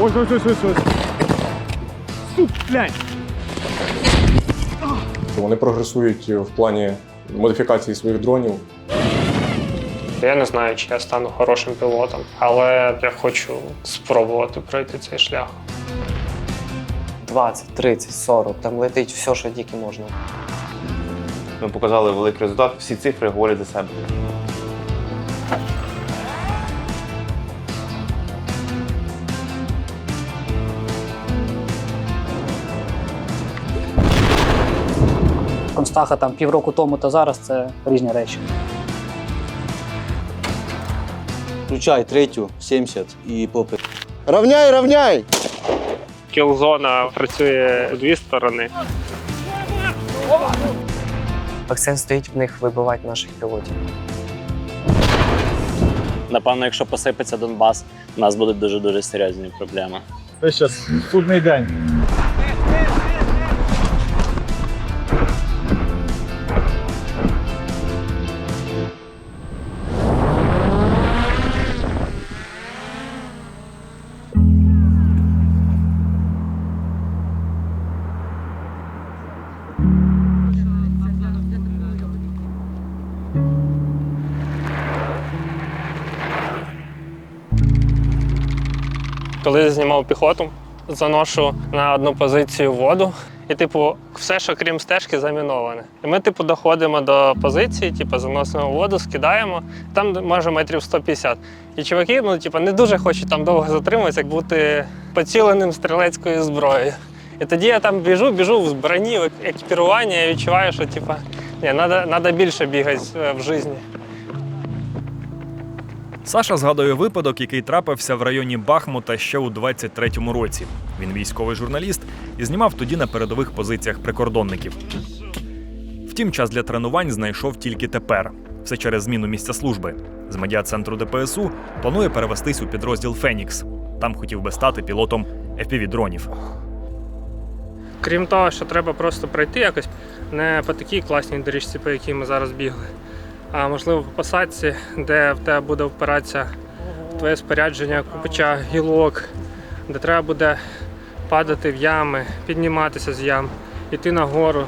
Ось. Суп, глянь. Вони прогресують в плані модифікації своїх дронів. Я не знаю, чи я стану хорошим пілотом, але я хочу спробувати пройти цей шлях. 20, 30, 40, там летить все, що тільки можна. Ми показали великий результат, всі цифри говорять за себе. Констаха там півроку тому та зараз це різні речі. Включай третю, 70 і попит. Равняй! Кілзона працює в дві сторони. Акцент стоїть в них вибивати наших пілотів. Напевно, якщо посипеться Донбас, у нас будуть дуже-дуже серйозні проблеми. Це зараз судний день. Коли я знімав піхоту, заношу на одну позицію воду, і все, що крім стежки, заміноване. І ми доходимо до позиції, заносимо воду, скидаємо, там може метрів 150. І чуваки, не дуже хочуть там довго затримуватися, як бути поціленим стрілецькою зброєю. І тоді я там біжу в броні, в екіпіруванні, я відчуваю, що треба більше бігати в житті. Саша згадує випадок, який трапився в районі Бахмута ще у 23-му році. Він військовий журналіст і знімав тоді на передових позиціях прикордонників. Втім, час для тренувань знайшов тільки тепер. Все через зміну місця служби. З медіа-центру ДПСУ планує перевестись у підрозділ «Фенікс». Там хотів би стати пілотом FPV-дронів. Крім того, що треба просто пройти якось не по такій класній доріжці, по якій ми зараз бігли, а можливо по посадці, де в тебе буде впиратися твоє спорядження, купича гілок, де треба буде падати в ями, підніматися з ям, йти нагору,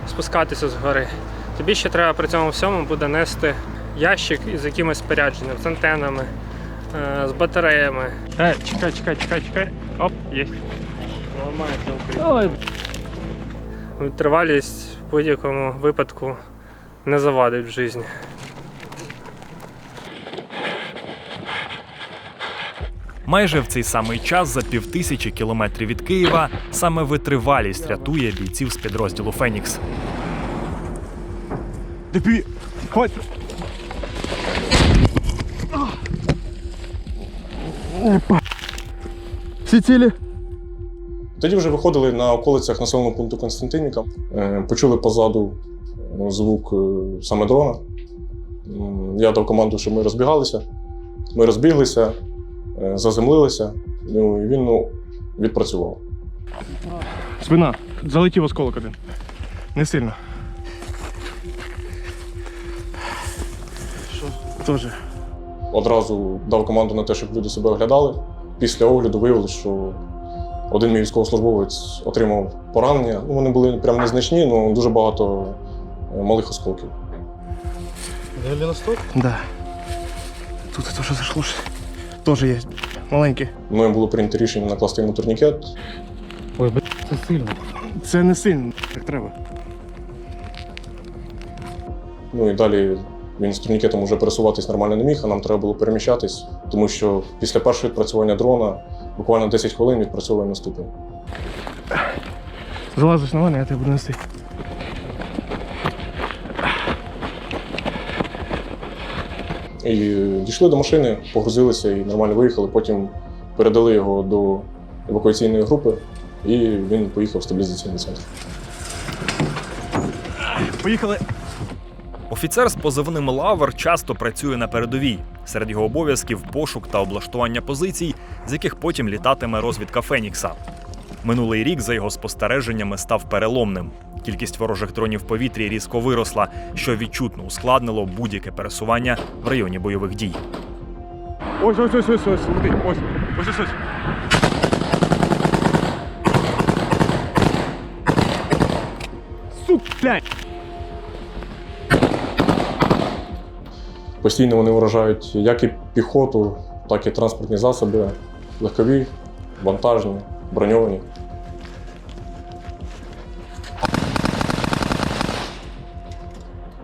спускатися з гори. Тобі ще треба при цьому всьому буде нести ящик із якимось спорядженням, з антенами, з батареями. Чекай. Оп, є. Ламається. Витривалість в будь-якому випадку не завадить в житті. Майже в цей самий час за 5000 кілометрів від Києва саме витривалість рятує бійців з підрозділу «Фенікс». Ходь. Всі цілі? Тоді вже виходили на околицях населеного пункту Константинівка. Почули позаду звук саме дрона. Я дав команду, щоб ми розбігалися. Ми розбіглися, заземлилися, і він відпрацював. Спина. Залетів осколок один. Не сильно. Що? Тоже. Одразу дав команду на те, щоб люди себе оглядали. Після огляду виявилось, що один мій військовослужбовець отримав поранення. Вони були прям незначні, але дуже багато малих осколків. Голеностоп? Да. Тут це що зайшло? Теж є. Маленькі. Мною було прийнято рішення накласти йому турнікет. Ой, це сильно. Це не сильно, так треба. І далі він з турнікетом вже пересуватись нормально не міг, а нам треба було переміщатись, тому що після першого відпрацювання дрона буквально 10 хвилин відпрацьовує наступний. Залазиш на мене, я тебе буду нести. І дійшли до машини, погрузилися і нормально виїхали. Потім передали його до евакуаційної групи, і він поїхав в стабілізаційний центр. Поїхали! Офіцер з позивним «Лавр» часто працює на передовій. Серед його обов'язків – пошук та облаштування позицій, з яких потім літатиме розвідка «Фенікса». Минулий рік, за його спостереженнями, став переломним. Кількість ворожих дронів в повітрі різко виросла, що відчутно ускладнило будь-яке пересування в районі бойових дій. Ось. Ось. Постійно вони вражають як і піхоту, так і транспортні засоби, легкові, вантажні, броньовані.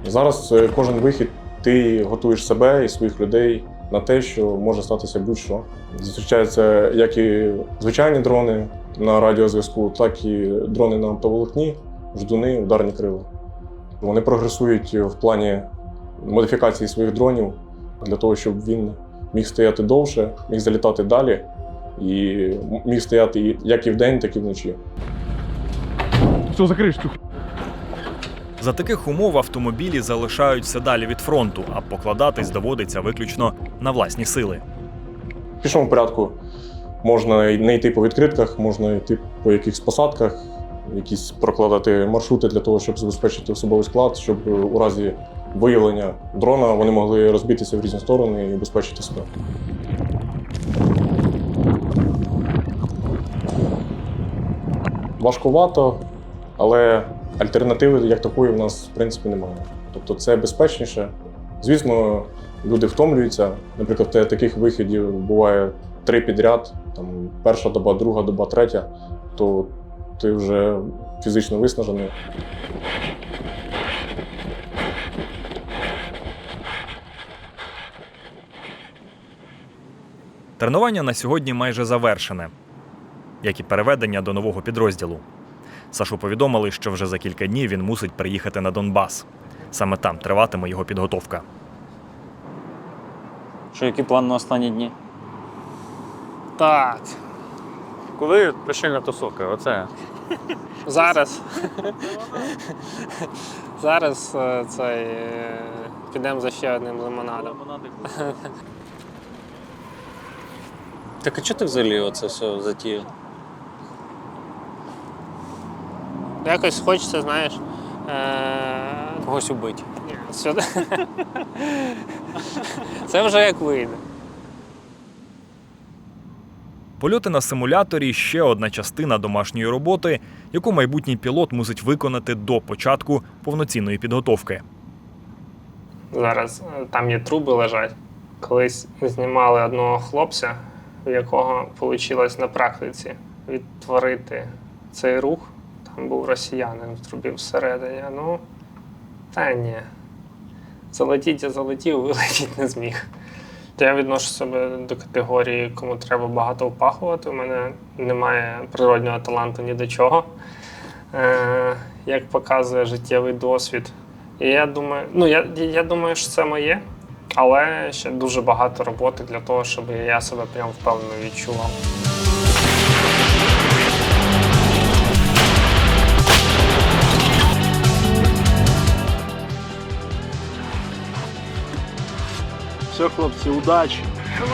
Зараз кожен вихід ти готуєш себе і своїх людей на те, що може статися будь-що. Зустрічаються як і звичайні дрони на радіозв'язку, так і дрони на оптоволокні, ждуни, ударні крила. Вони прогресують в плані модифікації своїх дронів для того, щоб він міг стояти довше, міг залітати далі і міг стояти як і вдень, так і вночі. Все, закриш цю. За таких умов автомобілі залишаються далі від фронту, а покладатись доводиться виключно на власні сили. В пішому порядку можна не йти по відкритках, можна йти по якихось посадках, якісь прокладати маршрути для того, щоб забезпечити особовий склад, щоб у разі виявлення дрона вони могли розбитися в різні сторони і убезпечити себе. Важкувато, але альтернативи як такої в нас в принципі немає. Тобто це безпечніше. Звісно, люди втомлюються. Наприклад, таких виходів буває 3 підряд, там, перша доба, друга доба, третя, то ти вже фізично виснажений. Тренування на сьогодні майже завершене, як і переведення до нового підрозділу. Сашу повідомили, що вже за кілька днів він мусить приїхати на Донбас. Саме там триватиме його підготовка. Що, який план на останні дні? Так, Коли пришильна тусовка? Оце. зараз. Зараз підемо за ще одним лимонадом. Так а чого ти взагалі оце все затіяв? Якось хочеться, знаєш, Когось убити. сюди. Це вже як вийде. Польоти на симуляторі – ще одна частина домашньої роботи, яку майбутній пілот мусить виконати до початку повноцінної підготовки. Зараз там є труби лежать. Колись знімали одного хлопця, у якого вийшло на практиці відтворити цей рух. Там був росіянин в трубі всередині. Ну, та ні. Залетіть я залетів, вилетіть не зміг. Я відношу себе до категорії, кому треба багато впахувати. У мене немає природнього таланту ні до чого, як показує життєвий досвід. І я думаю, що це моє, але ще дуже багато роботи для того, щоб я себе прям впевнено відчував. Все, хлопці, удачі.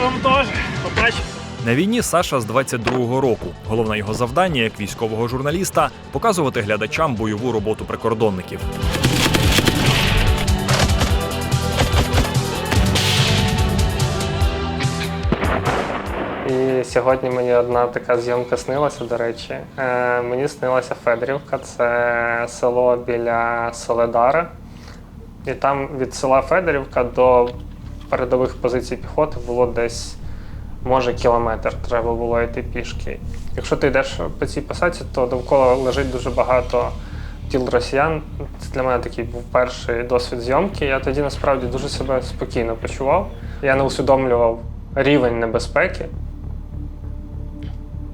Вам теж. Удачі. На війні Саша з 22-го року. Головне його завдання, як військового журналіста, показувати глядачам бойову роботу прикордонників. І сьогодні мені одна така зйомка снилася, до речі. Мені снилася Федорівка, це село біля Соледара. І там від села Федорівка до передових позицій піхоти було десь, може, кілометр треба було йти пішки. Якщо ти йдеш по цій посадці, то довкола лежить дуже багато тіл росіян. Це для мене такий був перший досвід зйомки. Я тоді насправді дуже себе спокійно почував. Я не усвідомлював рівень небезпеки.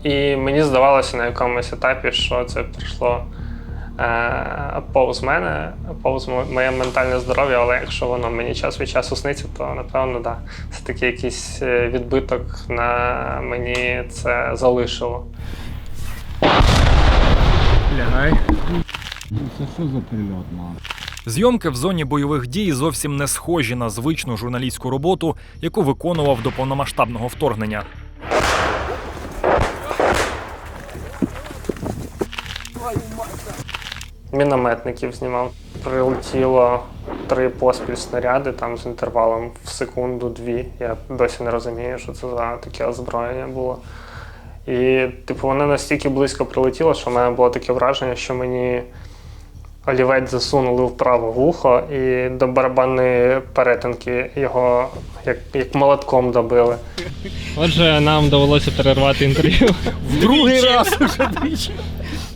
І мені здавалося на якомусь етапі, що це прийшло повз мене, повз моє ментальне здоров'я, але якщо воно мені час від часу сниться, то напевно, да, це такий якийсь відбиток на мені це залишило. Лягай. Зйомки в зоні бойових дій зовсім не схожі на звичну журналістську роботу, яку виконував до повномасштабного вторгнення. Мінометників знімав. Прилетіло 3 поспіль снаряди там з інтервалом в секунду-дві. Я досі не розумію, що це за таке озброєння було. І воно настільки близько прилетіло, що в мене було таке враження, що мені олівець засунули в праве вухо і до барабанної перетинки його як молотком добили. Отже, нам довелося перервати інтерв'ю. Другий раз уже двічі.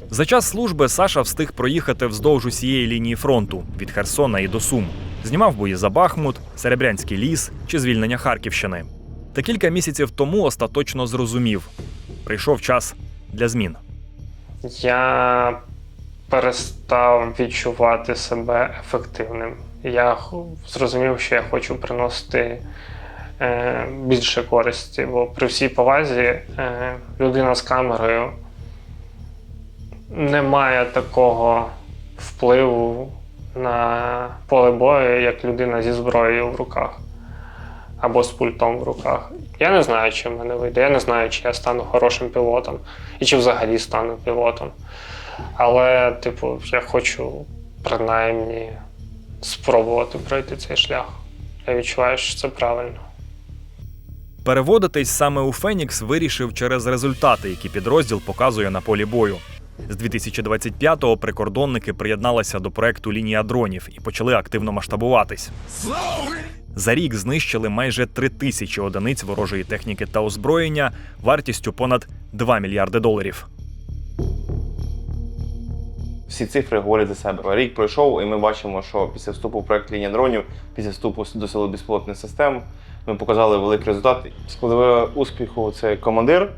За час служби Саша встиг проїхати вздовж усієї лінії фронту від Херсона і до Сум. Знімав бої за Бахмут, Серебрянський ліс чи звільнення Харківщини. Та кілька місяців тому остаточно зрозумів – прийшов час для змін. Я перестав відчувати себе ефективним. Я зрозумів, що я хочу приносити більше користі, бо при всій повазі людина з камерою не має такого впливу на поле бою, як людина зі зброєю в руках або з пультом в руках. Я не знаю, чи в мене вийде, я не знаю, чи я стану хорошим пілотом і чи взагалі стану пілотом. Але, я хочу принаймні спробувати пройти цей шлях. Я відчуваю, що це правильно. Переводитись саме у «Фенікс» вирішив через результати, які підрозділ показує на полі бою. З 2025-го прикордонники приєдналися до проекту «Лінія дронів» і почали активно масштабуватись. За рік знищили майже 3000 одиниць ворожої техніки та озброєння вартістю понад $2 мільярди. Всі цифри говорять за себе. Рік пройшов, і ми бачимо, що після вступу в проект «Лінія дронів», після вступу до сили безпілотних систем, ми показали великий результат. Складове успіху – це командир,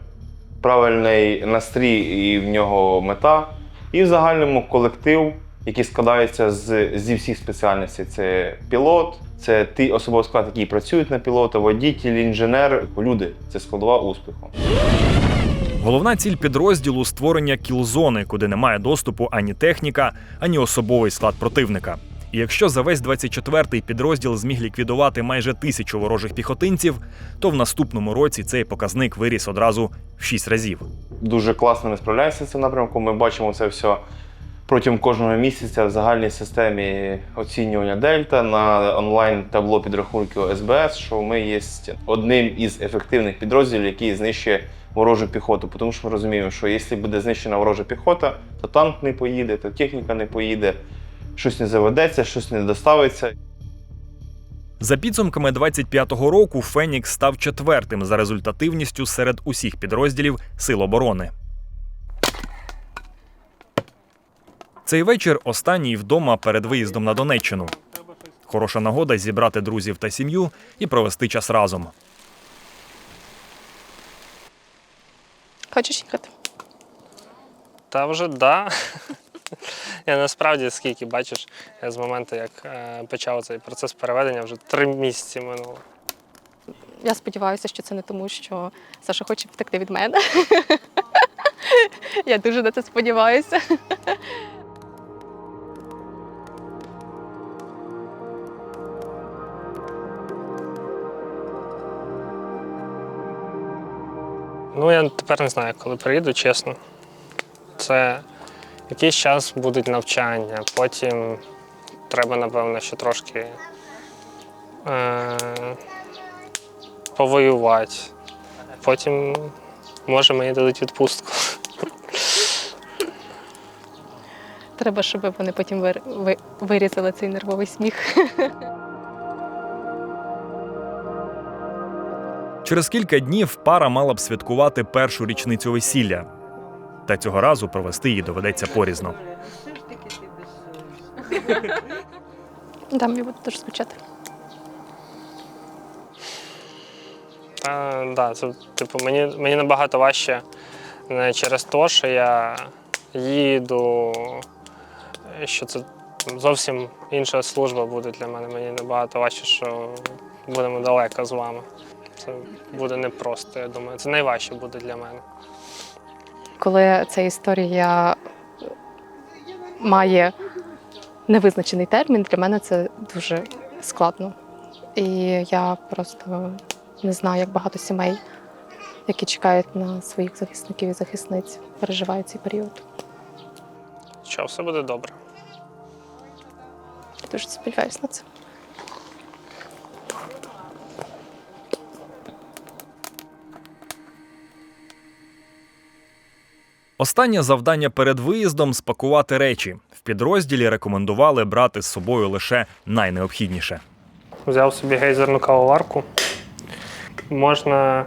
правильний настрій і в нього мета, і в загальному колектив, який складається зі всіх спеціальностей. Це пілот, це ті особовий склад, які працюють на пілота, водитель, інженер, люди. Це складова успіху. Головна ціль підрозділу – створення кіл-зони, куди немає доступу ані техніка, ані особовий склад противника. І якщо за весь 24-й підрозділ зміг ліквідувати майже 1000 ворожих піхотинців, то в наступному році цей показник виріс одразу в 6 разів. Дуже класно ми справляємося з цим напрямком. Ми бачимо це все протягом кожного місяця в загальній системі оцінювання Дельта на онлайн-табло підрахунків СБС, що ми є одним із ефективних підрозділів, який знищує ворожу піхоту. Тому що ми розуміємо, що якщо буде знищена ворожа піхота, то танк не поїде, то техніка не поїде, щось не заведеться, щось не доставиться. За підсумками 25-го року «Фенікс» став 4-тим за результативністю серед усіх підрозділів Сил оборони. Цей вечір останній вдома перед виїздом на Донеччину. Хороша нагода зібрати друзів та сім'ю і провести час разом. Хочеш їхати? Та вже да. Я насправді скільки, бачиш, я з моменту, як почав цей процес переведення, вже 3 місяці минуло. Я сподіваюся, що це не тому, що Саша хоче втекти від мене. Я дуже на це сподіваюся. Ну, я тепер не знаю, коли приїду, чесно. Це якийсь час будуть навчання, потім треба, напевно, ще трошки повоювати. Потім, може, мені дадуть відпустку. Треба, щоб вони потім вирізали цей нервовий сміх. Через кілька днів пара мала б святкувати першу річницю весілля. Та цього разу провести її доведеться порізно. Да, мені буде дуже скучати. Да, це, мені набагато важче не через те, що я їду, що це зовсім інша служба буде для мене. Мені набагато важче, що будемо далеко з вами. Це буде непросто, я думаю. Це найважче буде для мене. Коли ця історія має невизначений термін, для мене це дуже складно. І я просто не знаю, як багато сімей, які чекають на своїх захисників і захисниць, переживають цей період. Що, все буде добре. Я дуже сподіваюся на це. Останнє завдання перед виїздом – спакувати речі. В підрозділі рекомендували брати з собою лише найнеобхідніше. Взяв собі гейзерну кавоварку. Можна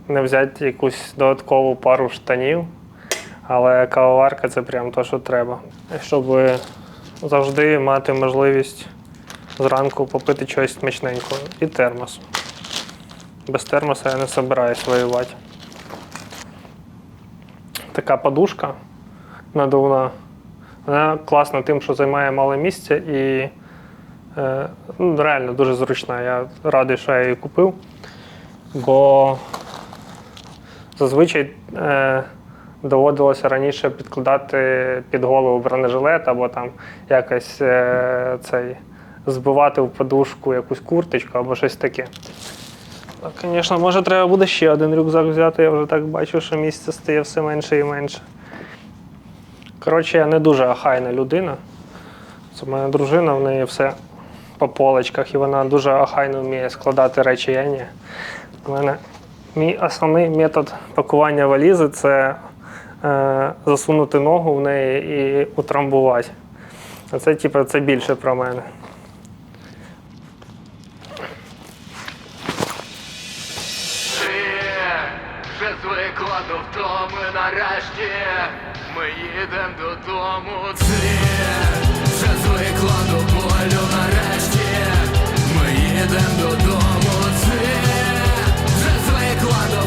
не взяти якусь додаткову пару штанів, але кавоварка – це прям те, що треба. Щоб завжди мати можливість зранку попити щось смачненького. І термос. Без термоса я не збираюсь воювати. Така подушка надувна. Вона класна тим, що займає мало місця і реально дуже зручна. Я радий, що я її купив, бо зазвичай доводилося раніше підкладати під голову бронежилет або там якось збивати в подушку якусь курточку або щось таке. Звісно, може треба буде ще один рюкзак взяти, я вже так бачу, що місця стає все менше і менше. Коротше, я не дуже охайна людина. Це моя дружина, в неї все по полочках, і вона дуже охайно вміє складати речі, я ні. У мене мій основний метод пакування валізи – це засунути ногу в неї і утрамбувати. А це, це більше про мене. Вже звикла до втоми нарешті, ми їдем додому. Ти вже звикла до болю нарешті, ми їдем додому. Ти вже звикла до